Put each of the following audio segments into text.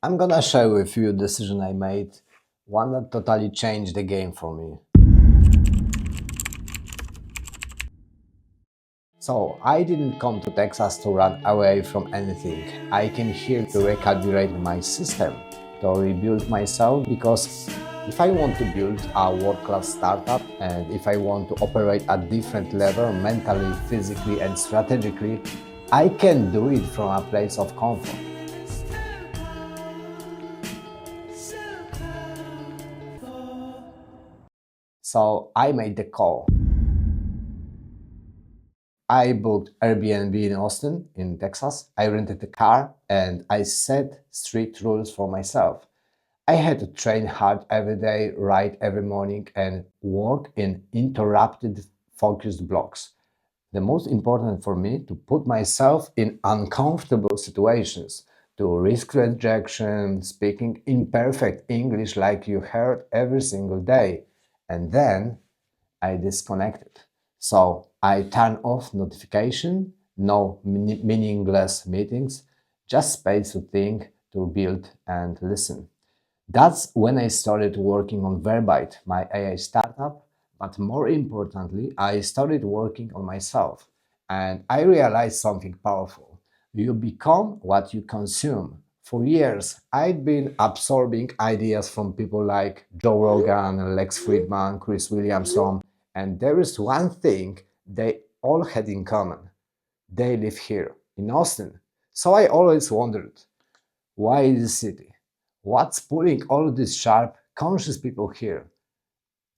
I'm gonna share with you a decision I made, one that totally changed the game for me. So, I didn't come to Texas to run away from anything. I came here to recalibrate my system, to rebuild myself, because if I want to build a world-class startup and if I want to operate at different level mentally, physically and strategically, I can do it from a place of comfort. So I made the call. I booked Airbnb in Austin, in Texas. I rented a car and I set strict rules for myself. I had to train hard every day, write every morning, and work in interrupted, focused blocks. The most important for me to put myself in uncomfortable situations, to risk rejection, speaking imperfect English like you heard every single day. And then I disconnected. So I turn off notification, no meaningless meetings, just space to think, to build and listen. That's when I started working on Verbite, my AI startup, but more importantly, I started working on myself. And I realized something powerful. You become what you consume. For years, I'd been absorbing ideas from people like Joe Rogan, Lex Friedman, Chris Williamson, and there is one thing they all had in common. They live here, in Austin. So I always wondered, why this city? What's pulling all these sharp, conscious people here?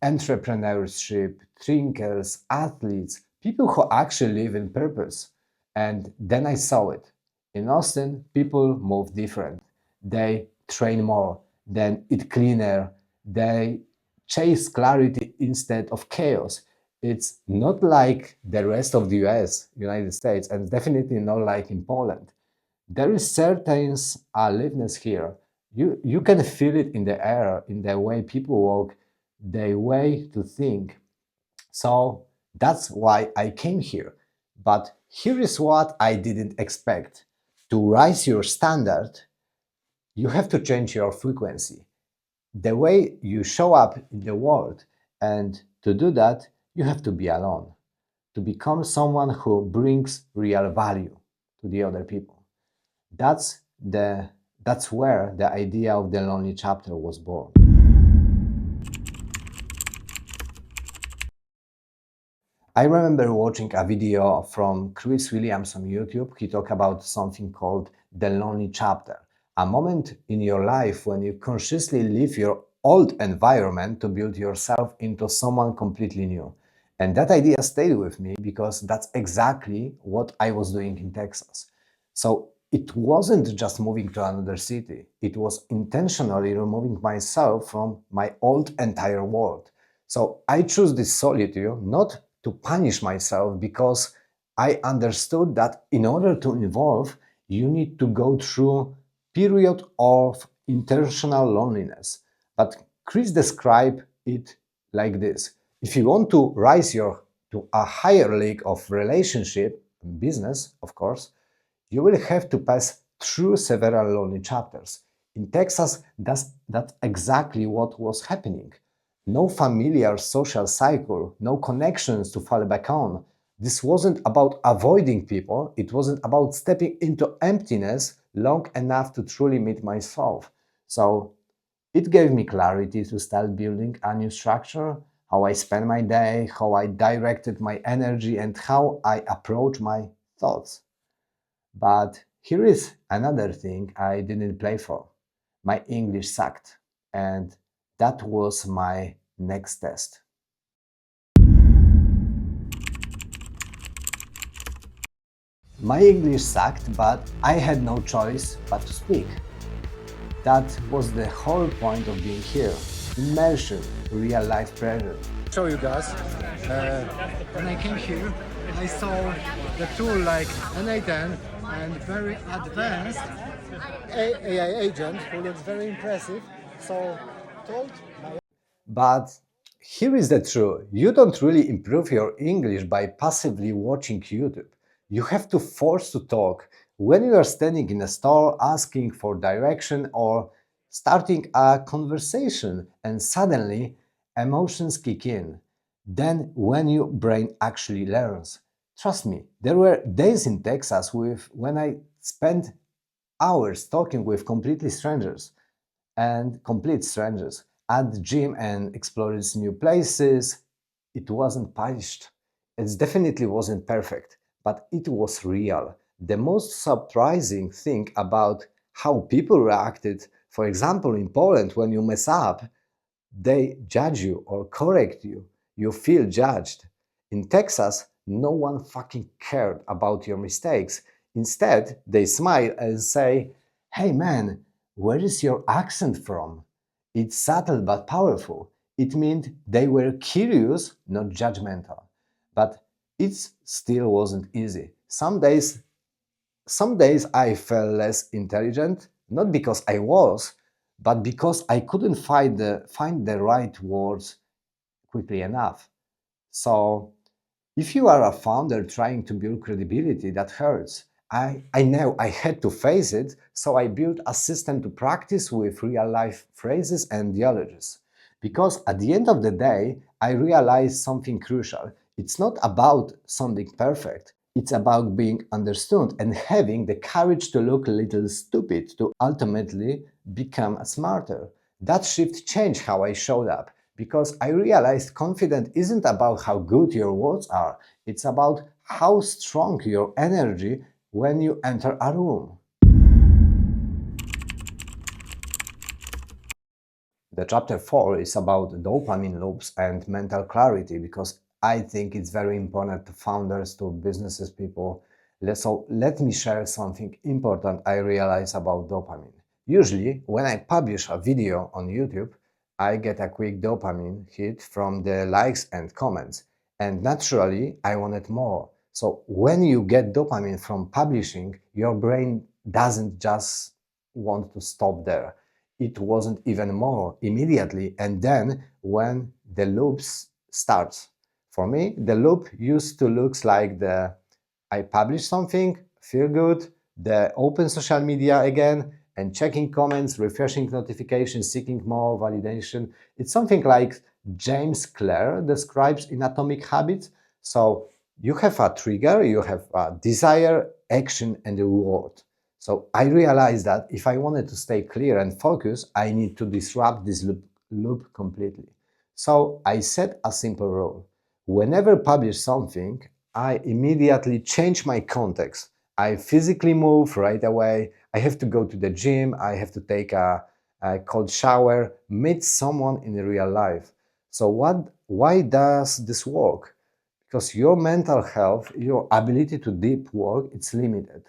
Entrepreneurship, thinkers, athletes, people who actually live in purpose. And then I saw it. In Austin, people move different. They train more, then eat cleaner, they chase clarity instead of chaos. It's not like the rest of the US, United States, and definitely not like in Poland. There is certain aliveness here. You can feel it in the air, in the way people walk, the way to think. So that's why I came here. But here is what I didn't expect. To rise your standard, you have to change your frequency, the way you show up in the world. And to do that, you have to be alone, to become someone who brings real value to the other people. That's the that's where the idea of the lonely chapter was born. I remember watching a video from Chris Williams on YouTube. He talked about something called the lonely chapter, a moment in your life when you consciously leave your old environment to build yourself into someone completely new. And that idea stayed with me because that's exactly what I was doing in Texas. So it wasn't just moving to another city, it was intentionally removing myself from my old entire world. So I chose this solitude not to punish myself because I understood that in order to evolve, you need to go through period of intentional loneliness. But Chris described it like this. If you want to rise your to a higher league of relationship, business, of course, you will have to pass through several lonely chapters. In Texas, that's exactly what was happening. No familiar social cycle, no connections to fall back on. This wasn't about avoiding people, it wasn't about stepping into emptiness long enough to truly meet myself. So it gave me clarity to start building a new structure, how I spend my day, how I directed my energy, and how I approach my thoughts. But here is another thing I didn't play for. My English sucked, and that was my next test. My English sucked, but I had no choice but to speak. That was the whole point of being here. Immersion, real life pressure. Show you guys. When I came here, I saw the tool like NA10 and very advanced AI agent who looks very impressive. So told my But here is the truth. You don't really improve your English by passively watching YouTube. You have to force to talk. when you are standing in a store asking for direction or starting a conversation and suddenly emotions kick in. Then when your brain actually learns. Trust me, there were days in Texas when I spent hours talking with complete strangers at the gym and exploring new places. It wasn't polished. It definitely wasn't perfect, but it was real. The most surprising thing about how people reacted, for example, in Poland, when you mess up, they judge you or correct you. You feel judged. In Texas, no one fucking cared about your mistakes. Instead, they smile and say, "Hey man, where is your accent from?" It's subtle but powerful. It meant they were curious, not judgmental. But it still wasn't easy. Some days I felt less intelligent, not because I was, but because I couldn't find the right words quickly enough. So, if you are a founder trying to build credibility, that hurts. I know I had to face it, so I built a system to practice with real life phrases and dialogues. Because at the end of the day, I realized something crucial. It's not about sounding perfect, it's about being understood and having the courage to look a little stupid to ultimately become smarter. That shift changed how I showed up because I realized confidence isn't about how good your words are, it's about how strong your energy when you enter a room. The chapter 4 is about dopamine loops and mental clarity because I think it's very important to founders, to businesses people. So let me share something important I realize about dopamine. Usually, when I publish a video on YouTube, I get a quick dopamine hit from the likes and comments, and naturally, I wanted more. So when you get dopamine from publishing, your brain doesn't just want to stop there, it wasn't even more immediately. And then when the loops starts, for me the loop used to looks like the I publish something, feel good, the open social media again and checking comments, refreshing notifications, seeking more validation. It's something like James Clear describes in Atomic Habits. So you have a trigger, you have a desire, action, and a reward. So I realized that if I wanted to stay clear and focused, I need to disrupt this loop completely. So I set a simple rule. Whenever I publish something, I immediately change my context. I physically move right away. I have to go to the gym. I have to take a cold shower, meet someone in real life. So why does this work? Because your mental health, your ability to deep work, it's limited.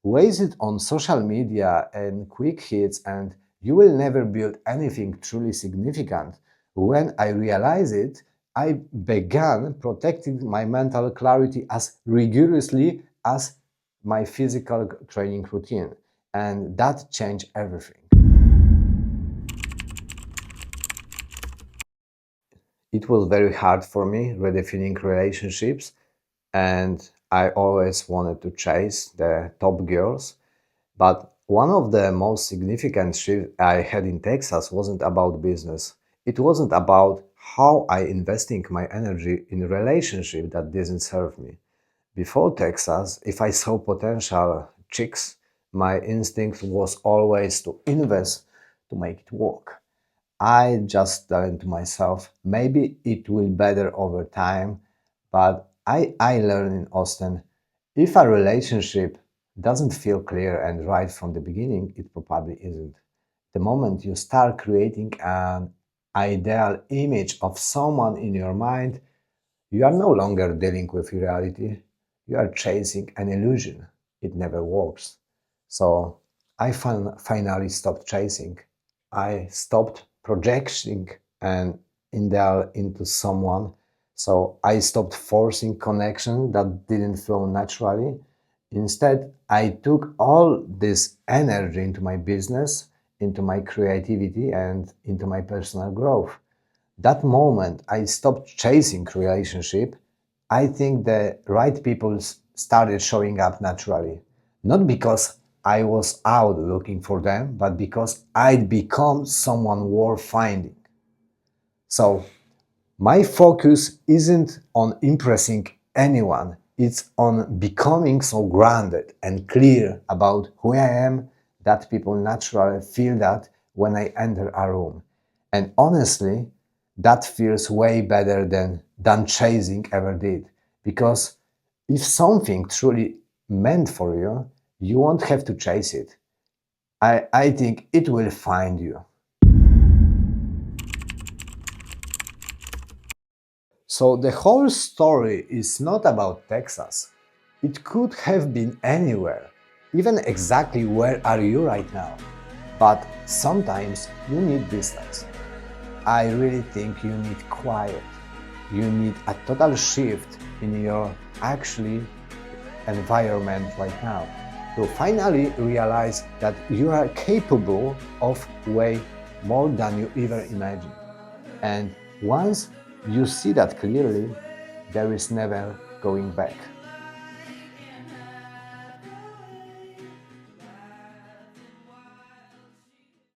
Waste it on social media and quick hits, and you will never build anything truly significant. When I realized it, I began protecting my mental clarity as rigorously as my physical training routine, and that changed everything. It was very hard for me redefining relationships, and I always wanted to chase the top girls. But one of the most significant shifts I had in Texas wasn't about business. It wasn't about how I investing my energy in a relationship that didn't serve me. Before Texas, if I saw potential chicks, my instinct was always to invest to make it work. I just learned to myself, maybe it will better over time, but I learned in Austin, if a relationship doesn't feel clear and right from the beginning, it probably isn't. The moment you start creating an ideal image of someone in your mind, you are no longer dealing with reality. You are chasing an illusion. It never works. So I finally stopped chasing. I stopped projecting an ideal into someone. So I stopped forcing connection that didn't flow naturally. Instead, I took all this energy into my business, into my creativity, and into my personal growth. That moment I stopped chasing relationship, I think the right people started showing up naturally. Not because I was out looking for them, but because I'd become someone worth finding. So, my focus isn't on impressing anyone, it's on becoming so grounded and clear about who I am that people naturally feel that when I enter a room. And honestly, that feels way better than chasing ever did. Because if something truly meant for you, you won't have to chase it. I think it will find you. So the whole story is not about Texas. It could have been anywhere, even exactly where are you right now. But sometimes you need distance. I really think you need quiet. You need a total shift in your actually environment right now to finally realize that you are capable of way more than you ever imagined. And once you see that clearly, there is never going back.